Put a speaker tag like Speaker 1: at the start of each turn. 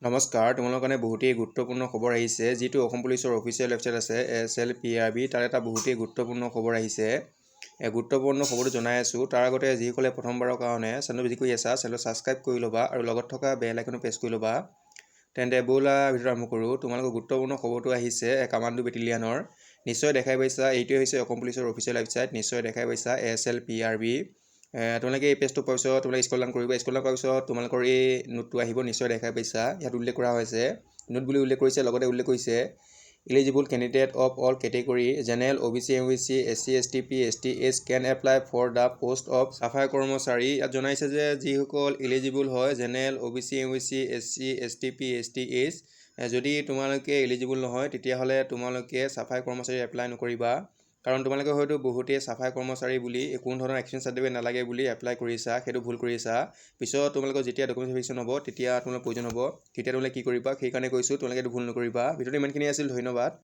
Speaker 1: নমস্কাৰ, তোমালোকৰ কাৰণে বহুতেই গুৰুত্বপূৰ্ণ খবৰ আহিছে। যিটো অসম পুলিচৰ অফিচিয়েল ৱেবছাইট আছে SLPRB, তাৰ এটা বহুতেই গুৰুত্বপূৰ্ণ খবৰ আহিছে। গুৰুত্বপূৰ্ণ খবৰটো জনাই আছোঁ। তাৰ আগতে যিসকলে প্ৰথমবাৰৰ কাৰণে চেনেলটো ভিজিট কৰি আছা, চেনেলটো ছাবস্ক্ৰাইব কৰি ল'বা আৰু লগত থকা বেল আইকনটো প্ৰেছ কৰি ল'বা। তেন্তে ব'লা ভিডিঅ'টো আৰম্ভ কৰোঁ। তোমালোকৰ গুৰুত্বপূৰ্ণ খবৰটো আহিছে কামাণ্ডো বেটেলিয়ানৰ। নিশ্চয় দেখাই পাইছা, এইটোৱে হৈছে অসম পুলিচৰ অফিচিয়েল ৱেবছাইট। নিশ্চয় দেখাই পাইছা SLPRB। তোমালোকে এই পেজটো পোৱাৰ পিছত তোমালোকে স্ক্ৰল ডাউন কৰিবা। স্ক্ৰল ডাউন কৰাৰ পিছত তোমালোকৰ এই নোটটো আহিব। নিশ্চয় দেখাই পাইছা, ইয়াত উল্লেখ কৰা হৈছে, নোট বুলি উল্লেখ কৰিছে, লগতে উল্লেখ কৰিছে eligible candidate of all category general OBC MBC SC ST PST as can apply for the post of safai karmachari. ইয়াত জনাইছে যে যিসকল এলিজিবল হয় general OBC MBC SC ST PST as, যদি তোমালোকে এলিজিবল নহয় তেতিয়াহ'লে তোমালোকে চাফাই কৰ্মচাৰী এপ্লাই নকৰিবা। কাৰণ তোমালোকে হয়তো বহুতেই চাফাই কৰ্মচাৰী বুলি কোনো ধৰণৰ এক্সপিৰিয়েঞ্চ চাৰ্টিফিকেট নালাগে বুলি এপ্লাই কৰিছা, সেইটো ভুল কৰিছা। পিছত তোমালোকৰ যেতিয়া ডকুমেণ্ট ভেৰিফিকেশ্যন হ'ব তেতিয়া তোমালোকৰ প্ৰয়োজন হ'ব, তেতিয়া তোমালোকে কি কৰিবা, সেইকাৰণে কৈছোঁ তোমালোকে এইটো ভুল নকৰিবা। ভিডিঅ'টো ইমানখিনি আছিল, ধন্যবাদ।